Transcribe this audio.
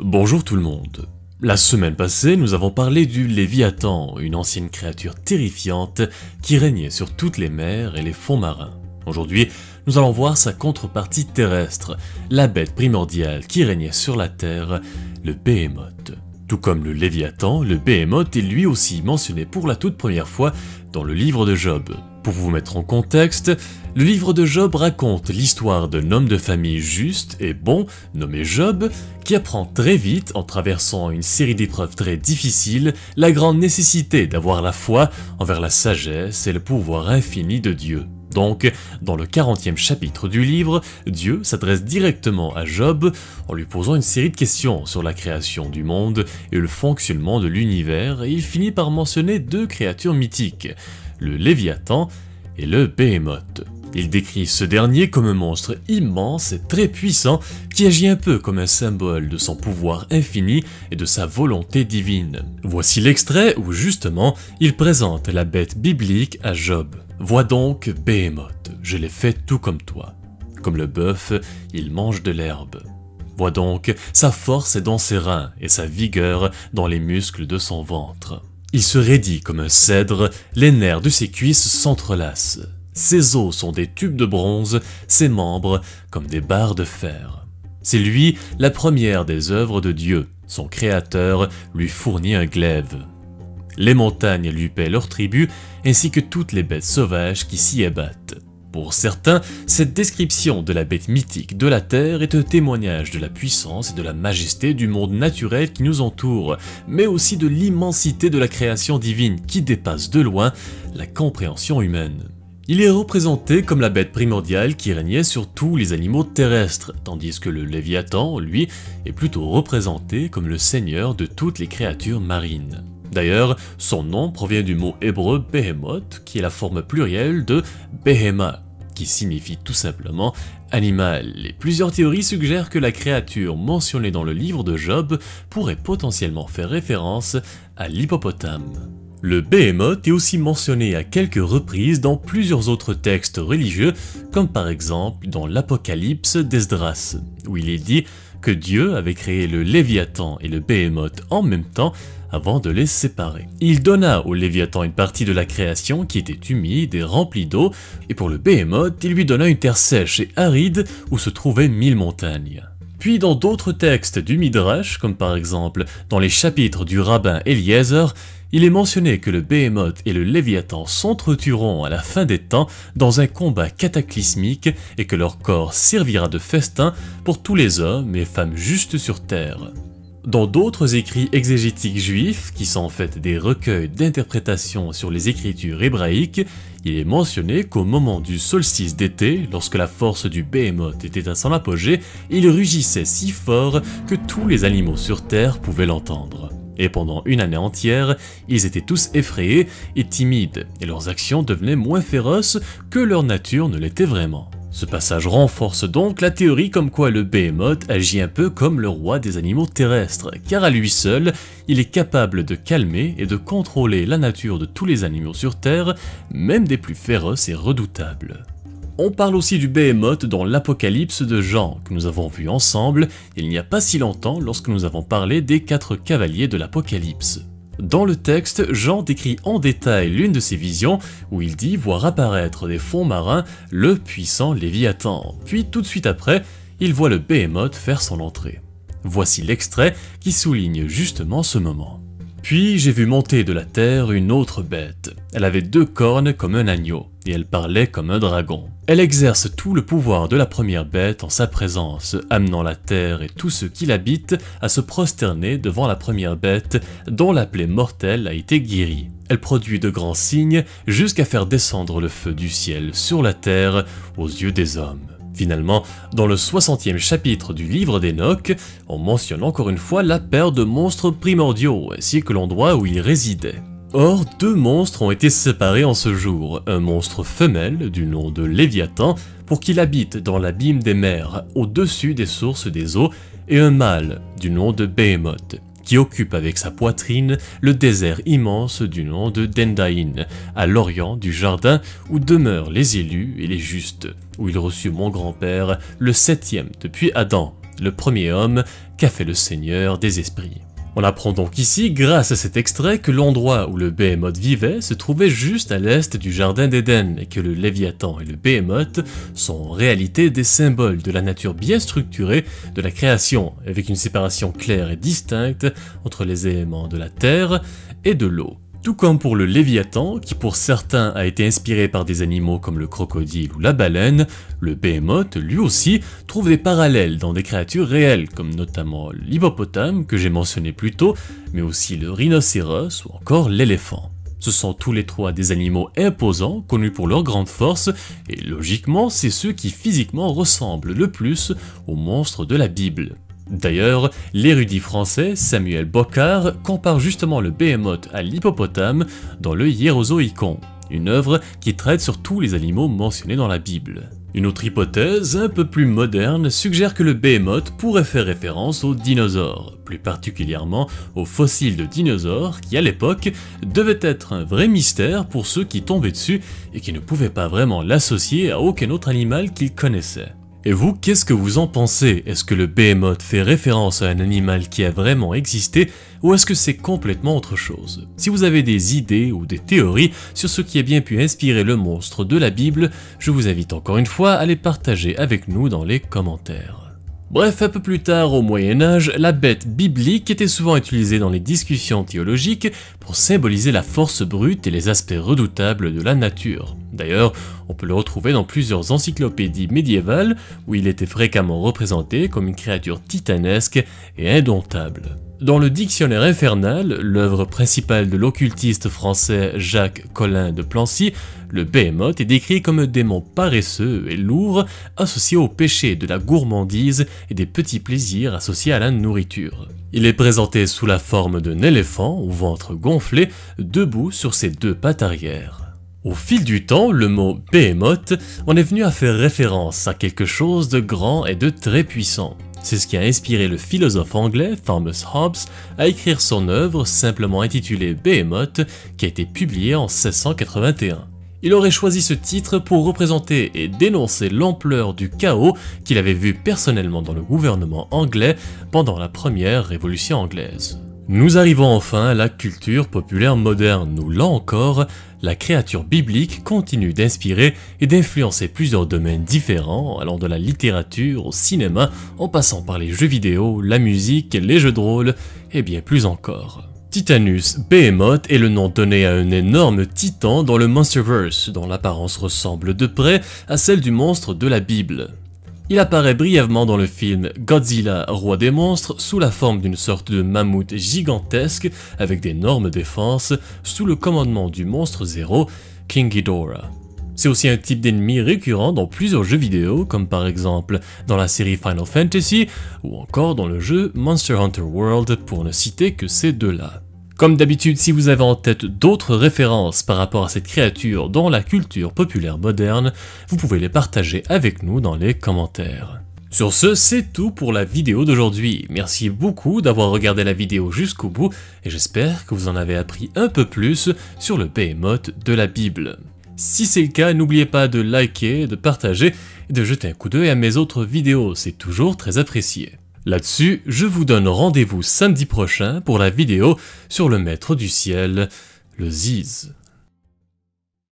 Bonjour tout le monde. La semaine passée, nous avons parlé du Léviathan, une ancienne créature terrifiante qui régnait sur toutes les mers et les fonds marins. Aujourd'hui, nous allons voir sa contrepartie terrestre, la bête primordiale qui régnait sur la terre, le Béhémoth. Tout comme le Léviathan, le Béhémoth est lui aussi mentionné pour la toute première fois dans le livre de Job. Pour vous mettre en contexte, le livre de Job raconte l'histoire d'un homme de famille juste et bon, nommé Job, qui apprend très vite, en traversant une série d'épreuves très difficiles, la grande nécessité d'avoir la foi envers la sagesse et le pouvoir infini de Dieu. Donc, dans le 40e chapitre du livre, Dieu s'adresse directement à Job en lui posant une série de questions sur la création du monde et le fonctionnement de l'univers, et il finit par mentionner deux créatures mythiques, le Léviathan et le Béhémoth. Il décrit ce dernier comme un monstre immense et très puissant qui agit un peu comme un symbole de son pouvoir infini et de sa volonté divine. Voici l'extrait où justement il présente la bête biblique à Job. Vois donc Béhémoth, je l'ai fait tout comme toi. Comme le bœuf, il mange de l'herbe. Vois donc, sa force est dans ses reins et sa vigueur dans les muscles de son ventre. Il se raidit comme un cèdre, les nerfs de ses cuisses s'entrelacent. Ses os sont des tubes de bronze, ses membres comme des barres de fer. C'est lui la première des œuvres de Dieu, son créateur lui fournit un glaive. Les montagnes lui paient leur tribut, ainsi que toutes les bêtes sauvages qui s'y abattent. Pour certains, cette description de la bête mythique de la terre est un témoignage de la puissance et de la majesté du monde naturel qui nous entoure, mais aussi de l'immensité de la création divine qui dépasse de loin la compréhension humaine. Il est représenté comme la bête primordiale qui régnait sur tous les animaux terrestres, tandis que le Léviathan, lui, est plutôt représenté comme le seigneur de toutes les créatures marines. D'ailleurs, son nom provient du mot hébreu Béhémoth, qui est la forme plurielle de Béhéma, qui signifie tout simplement animal, et plusieurs théories suggèrent que la créature mentionnée dans le livre de Job pourrait potentiellement faire référence à l'hippopotame. Le Béhémoth est aussi mentionné à quelques reprises dans plusieurs autres textes religieux, comme par exemple dans l'Apocalypse d'Esdras, où il est dit que Dieu avait créé le Léviathan et le Béhémoth en même temps avant de les séparer. Il donna au Léviathan une partie de la création qui était humide et remplie d'eau, et pour le Béhémoth, il lui donna une terre sèche et aride où se trouvaient 1000 montagnes. Puis dans d'autres textes du Midrash, comme par exemple dans les chapitres du rabbin Eliezer, il est mentionné que le Béhémoth et le Léviathan s'entretueront à la fin des temps dans un combat cataclysmique et que leur corps servira de festin pour tous les hommes et femmes justes sur terre. Dans d'autres écrits exégétiques juifs, qui sont en fait des recueils d'interprétations sur les écritures hébraïques, il est mentionné qu'au moment du solstice d'été, lorsque la force du Béhémoth était à son apogée, il rugissait si fort que tous les animaux sur terre pouvaient l'entendre. Et pendant une année entière, ils étaient tous effrayés et timides, et leurs actions devenaient moins féroces que leur nature ne l'était vraiment. Ce passage renforce donc la théorie comme quoi le Béhémoth agit un peu comme le roi des animaux terrestres, car à lui seul, il est capable de calmer et de contrôler la nature de tous les animaux sur Terre, même des plus féroces et redoutables. On parle aussi du Béhémoth dans l'Apocalypse de Jean, que nous avons vu ensemble il n'y a pas si longtemps lorsque nous avons parlé des 4 cavaliers de l'Apocalypse. Dans le texte, Jean décrit en détail l'une de ses visions où il dit voir apparaître des fonds marins le puissant Léviathan. Puis tout de suite après, il voit le Béhémoth faire son entrée. Voici l'extrait qui souligne justement ce moment. Puis j'ai vu monter de la terre une autre bête. Elle avait 2 cornes comme un agneau, et elle parlait comme un dragon. Elle exerce tout le pouvoir de la première bête en sa présence, amenant la terre et tous ceux qui l'habitent à se prosterner devant la première bête, dont la plaie mortelle a été guérie. Elle produit de grands signes jusqu'à faire descendre le feu du ciel sur la terre aux yeux des hommes. Finalement, dans le 60e chapitre du livre d'Enoch, on mentionne encore une fois la paire de monstres primordiaux, ainsi que l'endroit où ils résidaient. Or, 2 monstres ont été séparés en ce jour, un monstre femelle du nom de Léviathan, pour qu'il habite dans l'abîme des mers, au-dessus des sources des eaux, et un mâle du nom de Béhémoth, qui occupe avec sa poitrine le désert immense du nom de Dendaïn, à l'orient du jardin où demeurent les élus et les justes, où il reçut mon grand-père, le 7e depuis Adam, le premier homme qu'a fait le Seigneur des esprits. On apprend donc ici, grâce à cet extrait, que l'endroit où le Behemoth vivait se trouvait juste à l'est du jardin d'Éden et que le Léviathan et le Behemoth sont en réalité des symboles de la nature bien structurée de la création, avec une séparation claire et distincte entre les éléments de la terre et de l'eau. Tout comme pour le Léviathan, qui pour certains a été inspiré par des animaux comme le crocodile ou la baleine, le Behemoth, lui aussi, trouve des parallèles dans des créatures réelles, comme notamment l'hippopotame que j'ai mentionné plus tôt, mais aussi le rhinocéros ou encore l'éléphant. Ce sont tous les trois des animaux imposants, connus pour leur grande force, et logiquement, c'est ceux qui physiquement ressemblent le plus aux monstres de la Bible. D'ailleurs, l'érudit français Samuel Bocard compare justement le Behemoth à l'hippopotame dans le Hierozoikon, une œuvre qui traite sur tous les animaux mentionnés dans la Bible. Une autre hypothèse, un peu plus moderne, suggère que le Behemoth pourrait faire référence aux dinosaures, plus particulièrement aux fossiles de dinosaures qui, à l'époque, devaient être un vrai mystère pour ceux qui tombaient dessus et qui ne pouvaient pas vraiment l'associer à aucun autre animal qu'ils connaissaient. Et vous, qu'est-ce que vous en pensez? Est-ce que le Behemoth fait référence à un animal qui a vraiment existé, ou est-ce que c'est complètement autre chose? Si vous avez des idées ou des théories sur ce qui a bien pu inspirer le monstre de la Bible, je vous invite encore une fois à les partager avec nous dans les commentaires. Bref, un peu plus tard au Moyen-Âge, la bête biblique était souvent utilisée dans les discussions théologiques pour symboliser la force brute et les aspects redoutables de la nature. D'ailleurs, on peut le retrouver dans plusieurs encyclopédies médiévales où il était fréquemment représenté comme une créature titanesque et indomptable. Dans le Dictionnaire infernal, l'œuvre principale de l'occultiste français Jacques Collin de Plancy, le Behemoth est décrit comme un démon paresseux et lourd, associé au péché de la gourmandise et des petits plaisirs associés à la nourriture. Il est présenté sous la forme d'un éléphant au ventre gonflé, debout sur ses deux pattes arrière. Au fil du temps, le mot Behemoth en est venu à faire référence à quelque chose de grand et de très puissant. C'est ce qui a inspiré le philosophe anglais Thomas Hobbes à écrire son œuvre simplement intitulée Behemoth, qui a été publiée en 1681. Il aurait choisi ce titre pour représenter et dénoncer l'ampleur du chaos qu'il avait vu personnellement dans le gouvernement anglais pendant la première révolution anglaise. Nous arrivons enfin à la culture populaire moderne où, là encore, la créature biblique continue d'inspirer et d'influencer plusieurs domaines différents, allant de la littérature au cinéma, en passant par les jeux vidéo, la musique, les jeux de rôle, et bien plus encore. Titanus Behemoth est le nom donné à un énorme titan dans le Monsterverse, dont l'apparence ressemble de près à celle du monstre de la Bible. Il apparaît brièvement dans le film Godzilla, roi des monstres, sous la forme d'une sorte de mammouth gigantesque avec d'énormes défenses, sous le commandement du monstre zéro, King Ghidorah. C'est aussi un type d'ennemi récurrent dans plusieurs jeux vidéo, comme par exemple dans la série Final Fantasy, ou encore dans le jeu Monster Hunter World, pour ne citer que ces deux-là. Comme d'habitude, si vous avez en tête d'autres références par rapport à cette créature dans la culture populaire moderne, vous pouvez les partager avec nous dans les commentaires. Sur ce, c'est tout pour la vidéo d'aujourd'hui. Merci beaucoup d'avoir regardé la vidéo jusqu'au bout, et j'espère que vous en avez appris un peu plus sur le Behemoth de la Bible. Si c'est le cas, n'oubliez pas de liker, de partager et de jeter un coup d'œil à mes autres vidéos, c'est toujours très apprécié. Là-dessus, je vous donne rendez-vous samedi prochain pour la vidéo sur le Maître du Ciel, le Ziz.